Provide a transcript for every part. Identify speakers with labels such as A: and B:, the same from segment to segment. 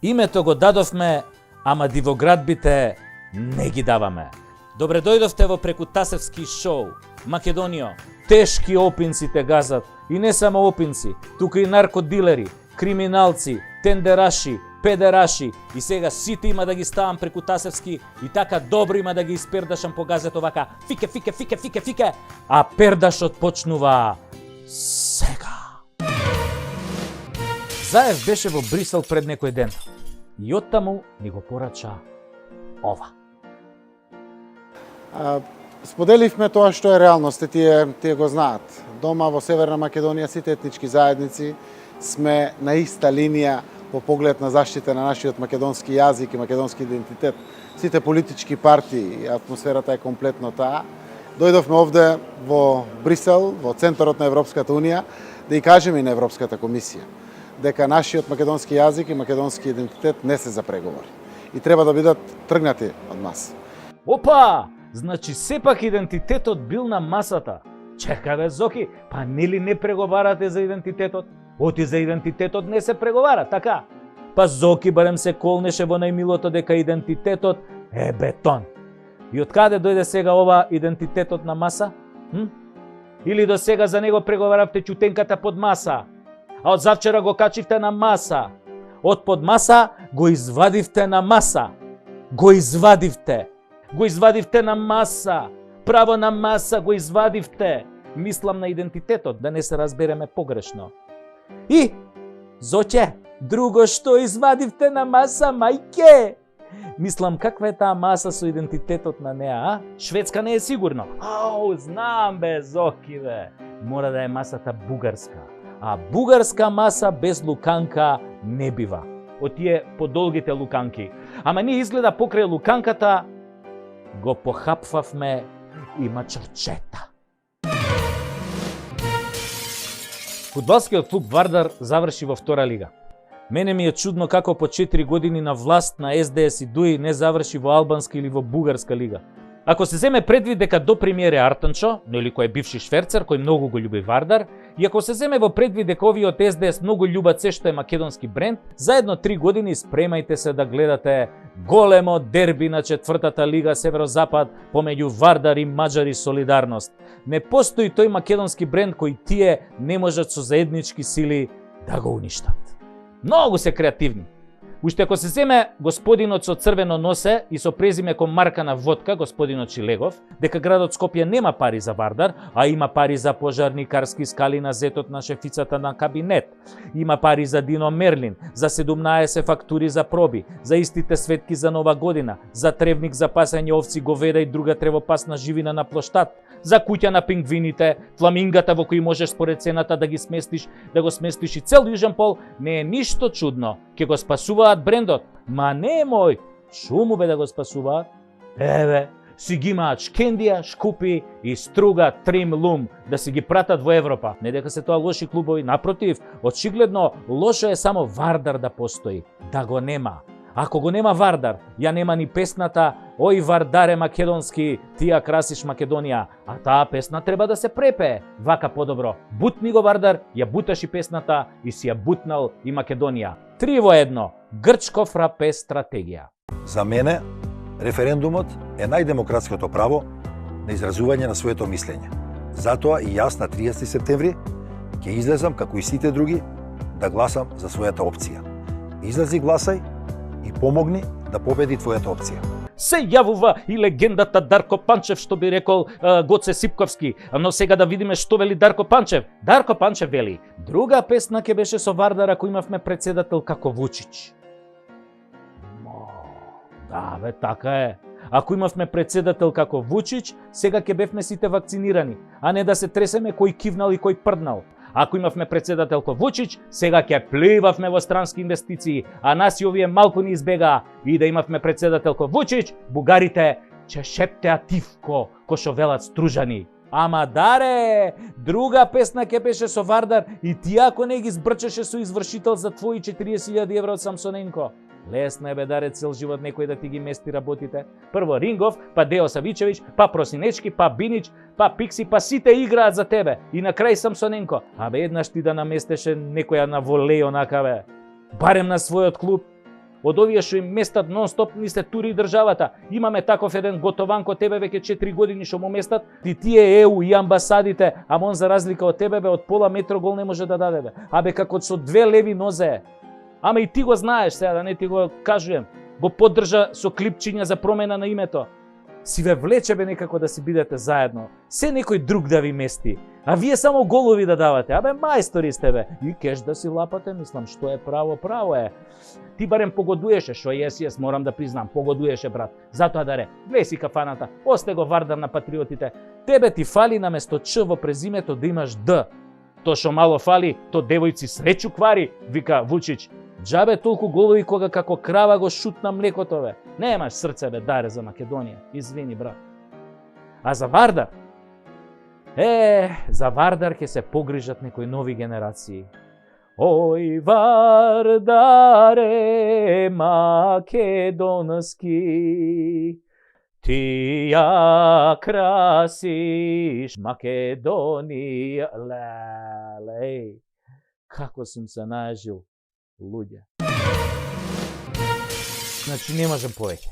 A: Името го дадовме, ама дивоградбите не ги даваме. Добре дојдовте во Прекутасевски шоу. Македонијо, тешки опинци те газат. И не само опинци, тука и наркодилери, криминалци, тендераши, педераши. И сега сите има да ги ставам Прекутасевски и така добро има да ги испердашам по газето вака. Фике, фике, фике, фике, фике. А пердашот почнува сега. Заев беше во Брисел пред некој ден. И оттаму ни го порача ова.
B: Споделивме тоа што е реалност, тие го знаат. Дома во Северна Македонија сите етнички заедници сме на иста линија по поглед на заштита на нашиот македонски јазик и македонски идентитет. Сите политички партии, атмосферата е комплетно таа. Дојдовме овде во Брисел, во центарот на Европската Унија, да и кажеме и на Европската комисија дека нашиот македонски јазик и македонски идентитет не се за преговори и треба да бидат тргнати од нас.
A: Опа! Значи сепак идентитетот бил на масата. Чека бе, Зоки, па нели не преговарате за идентитетот? Оти за идентитетот не се преговара, така? Па Зоки барем се колнеше во најмилото дека идентитетот е бетон. И од каде дојде сега ова идентитетот на маса? Или до сега за него преговаравте чутенката под маса? А од завчера го качивте на маса? Од под маса го извадивте на маса? Го извадивте на маса, право на маса го извадивте. Мислам на идентитетот, да не се разбереме погрешно. И, Зоќе, друго што извадивте на маса, мајке? Мислам, каква е таа маса со идентитетот на неа, а? Шведска не е сигурно. Ау, знам бе, Зоки бе. Мора да е масата бугарска. А бугарска маса без луканка не бива. Од тие подолгите луканки. Ама ние изгледа покрај луканката го похапвавме и мачорчета. Фудбалскиот клуб Вардар заврши во втора лига. Мене ми е чудно како по 4 години на власт на СДС и ДУИ не заврши во албанска или во бугарска лига. Ако се земе предвид дека до премиер е Артанчо, нели кој е бивши шверцер, кој многу го љуби Вардар, и ако се земе во предвид дека овие од СДС многу љубат се што е македонски бренд, заедно 3 години спремајте се да гледате големо дерби на четвртата лига Северозапад помеѓу Вардар и Маџари Солидарност. Не постои тој македонски бренд кој тие не можат со заеднички сили да го уништат. Многу се креативни. Уште ако се земе господинот со црвено носе и со презиме кон марка на водка, господинот Шилегов, дека градот Скопје нема пари за Вардар, а има пари за пожарникарски скали на зетот на шефицата на кабинет. Има пари за Дино Мерлин, за 17 фактури за проби, за истите светки за Нова година, за тревник за пасање овци, говеда и друга тревопасна живина на плоштад, за куќа на пингвините, фламингата во кои можеш според цената да го сместиш и цел Јужен пол, не е ништо чудно. Ке го спасуваат брендот. Ма не мој, шуму бе да го спасуваат. Еве, си ги имаат Шкендија, Шкупи и Струга, Трим, Лум, да си ги пратат во Европа. Не дека се тоа лоши клубови, напротив, очигледно лошо е само Вардар да постои, да го нема. Ако го нема Вардар, ја нема ни песната "Ој Вардаре македонски, ти ја красиш Македонија", а таа песна треба да се препее. Вака подобро. Бутни го Вардар, ја буташ и песната и си ја бутнал и Македонија. 3 во 1. Грчко фрапе стратегија.
C: За мене, референдумот е најдемократското право на изразување на своето мислење. Затоа и јас на 30 септември ќе излезам, како и сите други, да гласам за својата опција. Излези, гласај и помогни да победи твојата опција.
A: Се јавува и легендата Дарко Панчев, што би рекол Гоце Сипковски. Но сега да видиме што вели Дарко Панчев. Дарко Панчев вели: друга песна ќе беше со Вардар ако имавме председател како Вучич. Да бе, така е. Ако имавме председател како Вучич, сега ќе бевме сите вакцинирани, а не да се тресеме кој кивнал и кој прднал. Ако имавме председател ко Вучич, сега ќе пливавме во странски инвестиции, а нас и овие малку ни избегаа. И да имавме председател ко Вучич, бугарите ќе шептеа тивко, ко шо велат Стружани. Ама даре, друга песна ќе беше со Вардар и ти ако не ги збрчеше со извршител за твои 40.000 евро од Самсоненко. Лесно е бе даре цел живот некој да ти ги мести работите. Прво Рингов, па Део Савичевич, па Просинечки, па Бинич, па Пикси, па сите играат за тебе. И на крај Самсоненко. Абе еднаш ти да наместеше некоја на волеј онака бе. Барем на својот клуб. од овие што им местат нон-стоп ни се тури државата. Имаме таков еден готован ко тебе веќе 4 години што му местат, и тие ЕУ и амбасадите, а он за разлика од тебе бе од пола метро гол не може да даде бе. Абе како со 2 леви нозе. Ама и ти го знаеш, сега да не ти го кажувам. Го поддржа со клипчиња за промена на името. Си ве влече бе некако да си бидете заедно. Се некој друг да ви мести. А вие само голови да давате. Абе мајстори сте бе. И кеш да си лапате, мислам, што е право, право е. Ти барем погодуеше, шо јес, морам да признам, погодуеше брат. Затоа даре, глеј си кафаната, осте го Вардар на патриотите. Тебе ти фали наместо Ч во презимето да имаш Д. То што мало фали, то девојци среќу квари, вика Вучич. Джабе толку голови кога како крава го шутна млекото бе. Немаш срце бе, даре за Македонија. Извини брат. А за Вардар? За Вардар ќе се погрижат некои нови генерации. Ој Вардаре македонски, ти ја красиш Македонија. Леле, како сум се најажил, луѓе. Значи не можам повеќе.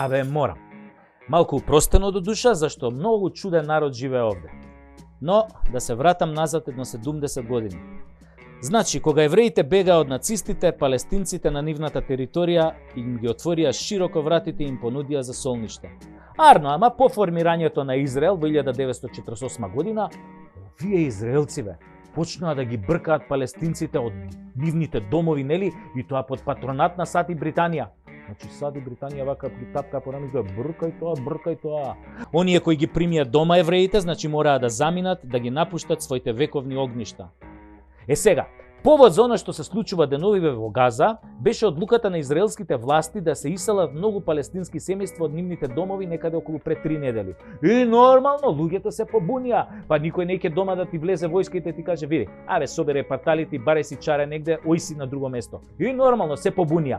A: Абе морам. Малку упростено до душа, зашто многу чуден народ живее овде. Но да се вратам назад едно 70 години. Значи, кога евреите бегаа од нацистите, палестинците на нивната територија им ги отворија широко вратите и им понудија за солниште. Арно, ама по формирањето на Израел во 1948 година, овие израелци бе, почнаа да ги бркаат палестинците од нивните домови, нели, и тоа под патронат на САД и Британија. Значи САД и Британија вака притапка по рамето, бркај тоа. Оние кои ги примијат дома евреите, значи мораа да заминат, да ги напуштат своите вековни огништа. Сега, повод за оно што се случува деновиве во Газа беше одлуката на израелските власти да се иселат многу палестински семејства од нивните домови некаде околу пред 3 недели. И нормално, луѓето се побунија, па никој не ќе дома да ти влезе војска и ти каже, види, абе собере парталите и баре си чаре негде, ој си на друго место. И нормално се побунија.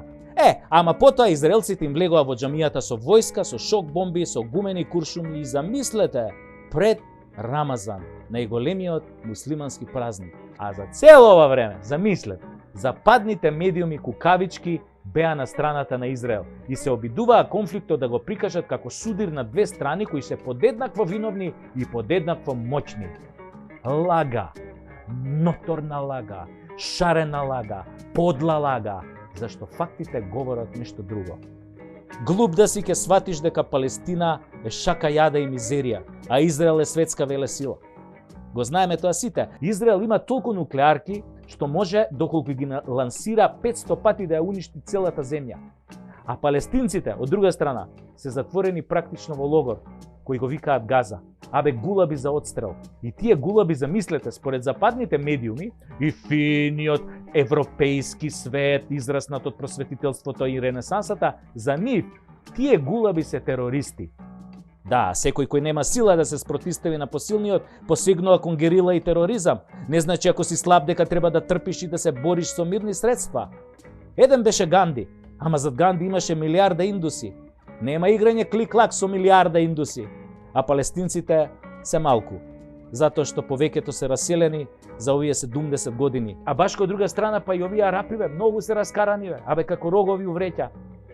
A: Ама потоа израелците им влегоа во џамијата со војска, со шок бомби, со гумени куршуми и замислете, пред Рамазан, најголемиот муслимански празник. А за цело ова време, замислете, западните медиуми кукавички беа на страната на Израел и се обидуваа конфликтот да го прикажат како судир на две страни кои се подеднакво виновни и подеднакво моćни. Лага, ноторна лага, шарена лага, подла лага, зашто фактите говорат нешто друго. Глуп да си ќе сватиш дека Палестина е шака јада и мизерија, а Израел е светска велесила. Го знаеме тоа сите. Израел има толку нуклеарки што може доколку ги лансира 500 пати да ја уништи целата земја. А палестинците, од друга страна, се затворени практично во логор, кој го викаат Газа. Абе гулаби за отстрел. И тие гулаби, замислете, според западните медиуми и финиот европејски свет, израснат од просветителството и ренесансата, за нив тие гулаби се терористи. Да, секој кој нема сила да се спротистави на посилниот, посегнува кон герила и тероризам. Не значи ако си слаб дека треба да трпиш и да се бориш со мирни средства. Еден беше Ганди, ама зад Ганди имаше милиарда индуси. Нема играње клик-клак со милиарда индуси. А палестинците се малку, затоа што повеќето се раселени за овие 70 години. А баш кон друга страна па и овие арапи бе, многу се раскарани бе, абе како рогови увреќа.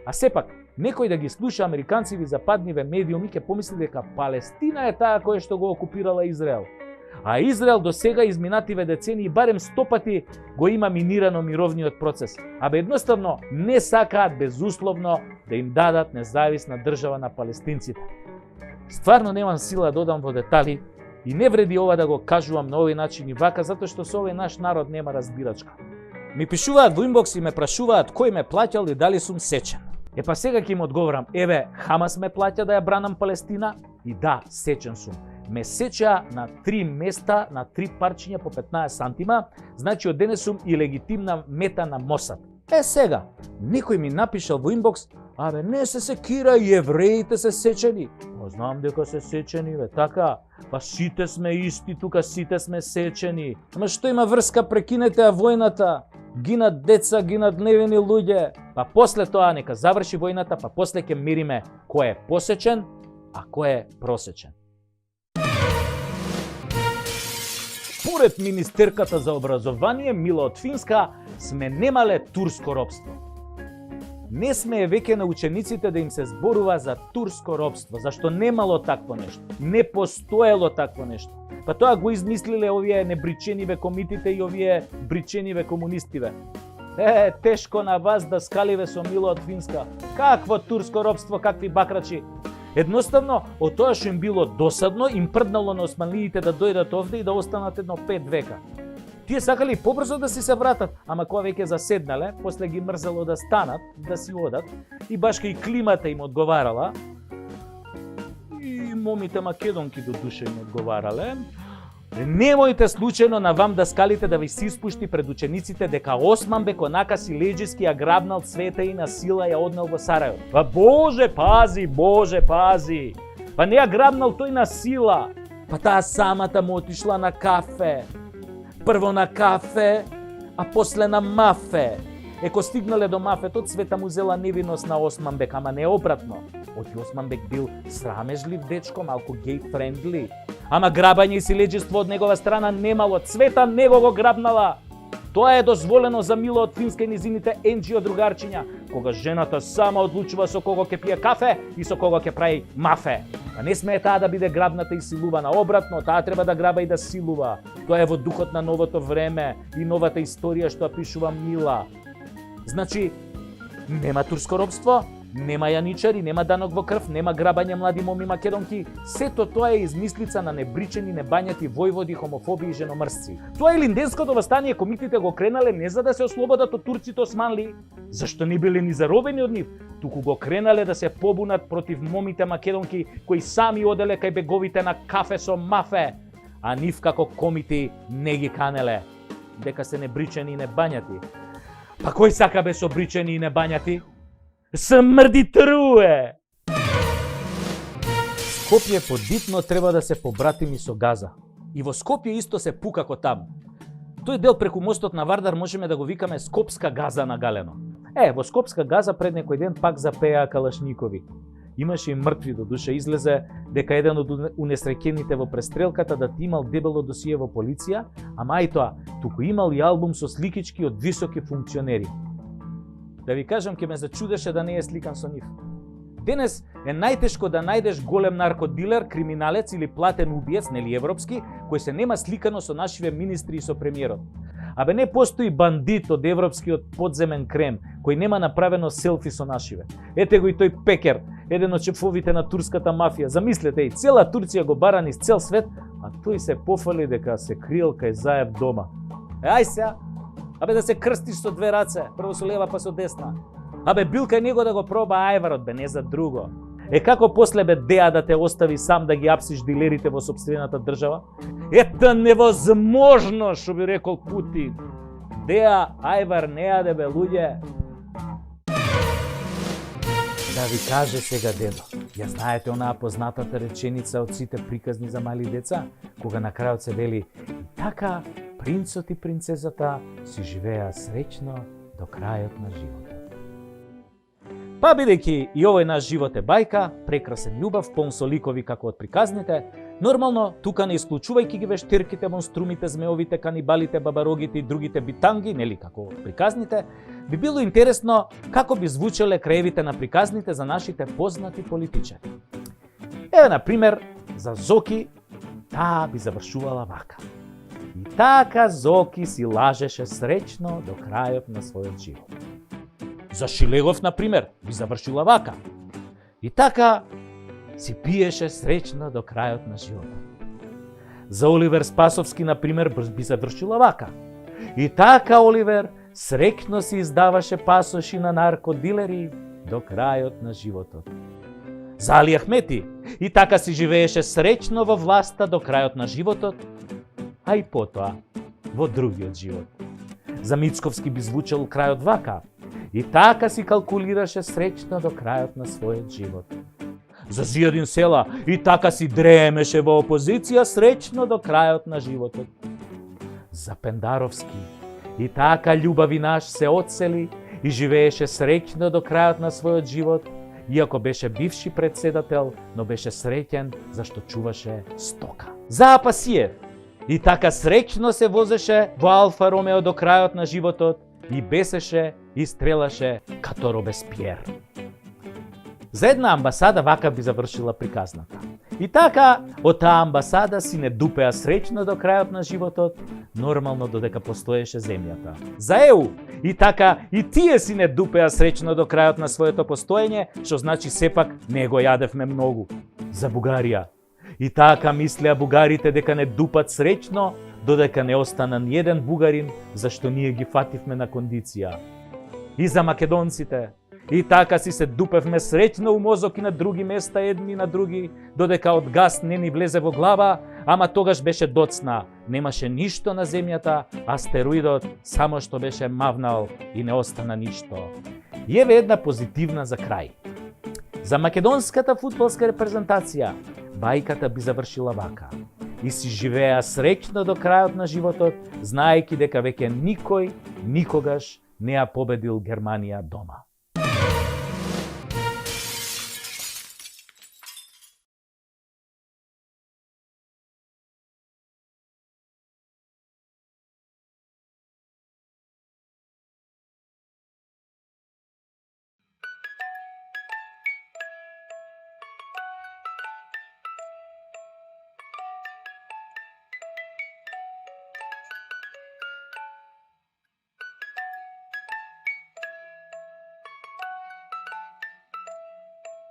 A: А сепак, некој да ги слуша американци и западниве медиуми ќе помисли дека Палестина е таа која што го окупирала Израел. А Израел до сега изминативе децении барем 100 пати го има минирано мировниот процес. Абе едноставно не сакаат безусловно да им дадат независна држава на палестинците. Стварно немам сила да додам во детали и не вреди ова да го кажувам на овој начин и вака, затоа што со овој наш народ нема разбирачка. Ми пишуваат во инбокс и ме прашуваат кој ме плаќал и дали сум сечен. Па сега ќе им одговорам, еве, Хамас ме плаќа да ја бранам Палестина и да, сечен сум. Ме сеча на 3 места, на 3 парчиња по 15 сантима, значи од денес сум и легитимна мета на Мосад. Сега, некој ми напишал во инбокс, абе не се секира и евреите се сечени. Знам дека се сечени, бе, така, па сите сме исти, тука сите сме сечени. Ама што има врска, прекинете ја војната, гинат деца, гинат невини луѓе. Па после тоа нека заврши војната, па после ќе мериме кој е посечен, а кој е просечен. Според министерката за образование Мила од Финска, сме немале турско робство. Не смее веќе на учениците да им се зборува за турско робство, зашто немало такво нешто. Не постоело такво нешто. Па тоа го измислиле овие небричениве комитите и овие бричениве комунистиве. Тешко на вас да скаливе со Мило од Финска. Какво турско робство, какви бакрачи. Едноставно, од тоа што им било досадно, им прднало на османлиите да дојдат овде и да останат едно 5 века. Тие сакали побрзо да си се вратат, ама кога веќе заседнале, после ги мрзело да станат, да си одат, и баш и климата им одговарала, и момите македонки до душа им одговарале, немојте случајно на вам да скалите да ви се испушти пред учениците дека Османбек онака си леđiски ја грабнал цвета и на сила ја однел во Сарајево. Па Боже пази! Па не ја грабнал тој на сила, па таа самата му отишла на кафе. Прво на кафе, а после на мафе. Еко стигнале до мафето, цвета му зела невиност на Османбек, ама не обратно. Оти Османбек бил срамежлив дечко, малку гей-френдли. Ама грабање и силеđиство од негова страна немало, цвета него го грабнала. Тоа е дозволено за Мило од Финска и низините енџио другарчиња, кога жената сама одлучува со кого ќе пие кафе и со кого ќе прави мафе. А не смее таа да биде грабната и силувана, обратно, таа треба да граба и да силува. Тоа е во духот на новото време и новата историја што ја пишува Мила. Значи, нема турско робство, нема јаничари, нема данок во крв, нема грабање млади моми македонки. Сето тоа е измислица на небричени, небањати војводи, хомофоби и женомрсци. Тоа е Линденското востание, комитите го кренале не за да се ослободат од турците османли, зашто не биле ни заробени од нив, туку го кренале да се побунат против момите македонки кои сами оделе кај беговите на кафе со мафе, а нив како комити не ги канеле, дека се небричени и небањати. Па кој сака бе со бричени и небањати? Смрди труе! Скопје подбитно треба да се побратими со Газа. И во Скопје исто се пука ко таму. Тој дел преку мостот на Вардар можеме да го викаме Скопска Газа нагалено. Во Скопска Газа пред некој ден пак запеа калашникови. Имаше и мртви, до душа излезе дека еден од унесреќените во престрелката да ти имал дебело досие во полиција, ама и тоа, туку имал и албум со сликички од високи функционери. Да ви кажам, ке ме зачудеше да не е сликан со нив. Денес е најтешко да најдеш голем наркодилер, криминалец или платен убиец, нели европски, кој се нема сликано со нашиве министри и со премиерот. Абе не постои бандит од европскиот подземен крем, кој нема направено селфи со нашиве. Ете го и тој Пекер, еден од шефовите на турската мафија. Замислете, и цела Турција го бара низ цел свет, а тој се пофали дека се криел кај Заев дома. Ај сега, абе да се крстиш со две раце, прво со лева па со десна. Абе бил кај него да го проба ајварот, бе не за друго. Како после бе Деа да те остави сам да ги апсиш дилерите во сопствената држава? Ето невозможно, што би рекол Путин. Деа ајвар не јаде бе луѓе. Да ви каже сега дедо, ја знаете онаа познатата реченица од сите приказни за мали деца, кога на крајот се вели така принцот и принцезата си живеа среќно до крајот на животот. Па бидејќи и овој наш живот е бајка, прекрасен љубав, полн со ликови како од приказните, нормално, тука не исклучувајќи ги вештирките, монструмите, змеовите, канибалите, бабарогите и другите битанги, нели како од приказните, би било интересно како би звучеле краевите на приказните за нашите познати политичари. На пример, за Зоки, таа би завршувала вака. И така Зоки си лажеше среќно до крајот на својот живот. За Шилегов, на пример, би завршила вака. И така си пиеше среќно до крајот на животот. За Оливер Спасовски, на пример, би завршила вака. И така Оливер среќно си издаваше пасоши на наркодилери до крајот на животот. За Али Ахмети, и така си живееше среќно во власта до крајот на животот, а и потоа во другиот живот. За Мицковски би звучал крајот вака. И така си калкулираше среќно до крајот на својот живот. За Зијадин Села, и така си дремеше во опозиција среќно до крајот на животот. За Пендаровски, и така љубави наш се одсели и живееше среќно до крајот на својот живот, иако беше бивши председател, но беше среќен зашто чуваше стока. За Апасиев, и така среќно се возеше во Алфа Ромео до крајот на животот, и бесеше и стрелаше като Робеспиер. За една амбасада вака би завршила приказната. И така, од таа амбасада си не дупеа среќно до крајот на животот, нормално додека постоеше земјата. За ЕУ, и така, и тие си не дупеа среќно до крајот на своето постоење, што значи сепак не го јадевме многу. За Бугарија. И така мислеа бугарите дека не дупат среќно, додека не остана ниеден бугарин, зашто ние ги фативме на кондиција. И за македонците. И така си се дупевме среќно у мозок и на други места едни на други, додека од газ не ни влезе во глава, ама тогаш беше доцна. Немаше ништо на земјата, астероидот само што беше мавнал и не остана ништо. И еве една позитивна за крај. За македонската фудбалска репрезентација, бајката би завршила вака. И си живеа среќно до крајот на животот, знаејќи дека веќе никој, никогаш не ја победил Германија дома.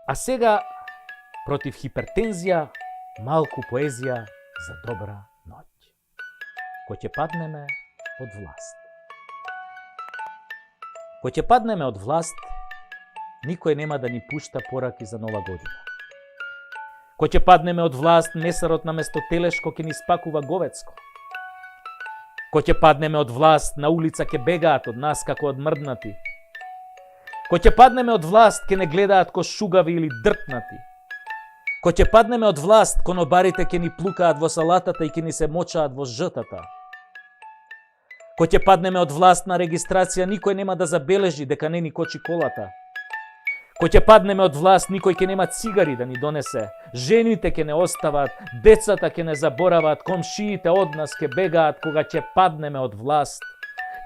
A: А сега, против хипертензија, малку поезија за добра ноќ. Кој ќе паднеме од власт. Кој ќе паднеме од власт, никој нема да ни пушта пораки за нова година. Кој ќе паднеме од власт, месарот наместо телешко ќе ни спакува говецко. Кој ќе паднеме од власт, на улица ќе бегаат од нас како од мрднати. Кој ќе паднеме од власт, ќе не гледаат ко шугави или дртнати. Кој ќе паднеме од власт, конобарите ќе ни плукаат во салатата и ќе ни се мочаат во жтата. Кој ќе паднеме од власт на регистрација, никој нема да забележи дека не ни кочи колата. Кој ќе паднеме од власт, никој ќе нема цигари да ни донесе. Жените ќе не остават, децата ќе не заборават, комшиите од нас ќе бегаат кога ќе паднеме од власт.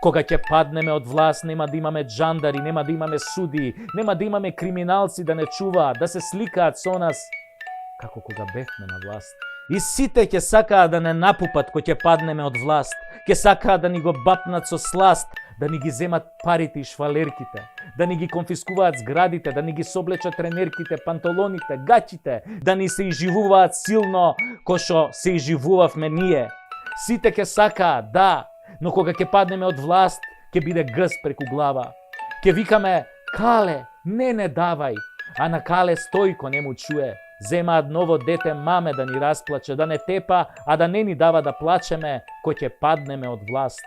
A: Кога ќе паднеме од власт, нема да имаме джандари, нема да имаме суди, нема да имаме криминалци да не чуваат, да се сликаат со нас, како кога бевме на власт. И сите ќе сакаат да не напупат кој ќе паднеме од власт, ќе сакаат да ни го бапнат со сласт, да ни ги земат парите и швалерките, да ни ги конфискуваат зградите, да ни ги соблечат тренерките, панталоните, гачите, да ни се изживуваат силно кој што се изживувавме ние. Сите ќе сакаат, да, но кога ќе паднеме од власт, ќе биде гъс преку глава. Ќе викаме, Кале, не давај, а на Кале Стојко не му чуе. Земаат ново дете маме да ни расплаче, да не тепа, а да не ни дава да плачеме, кој ќе паднеме од власт.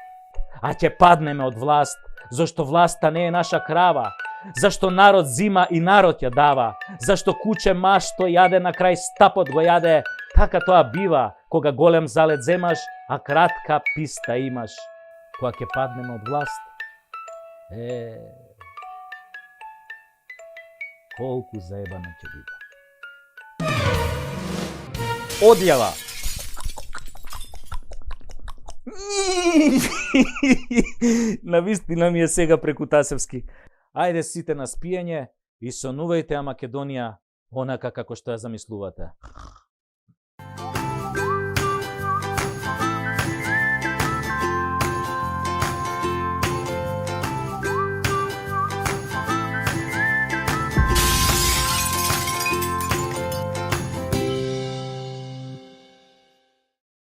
A: А ќе паднеме од власт, зашто власта не е наша крава, зашто народ зима и народ ја дава, зашто куче машто јаде на крај стапот го јаде, така тоа бива, кога голем залет земаш, а кратка писта имаш. Кога ќе паднеме од власт, колку заебано ќе биде. Одјава. Навистина ми е сега преку Тасевски. Ајде сите на спиење и сонувајте Македонија онака како што ја замислувате.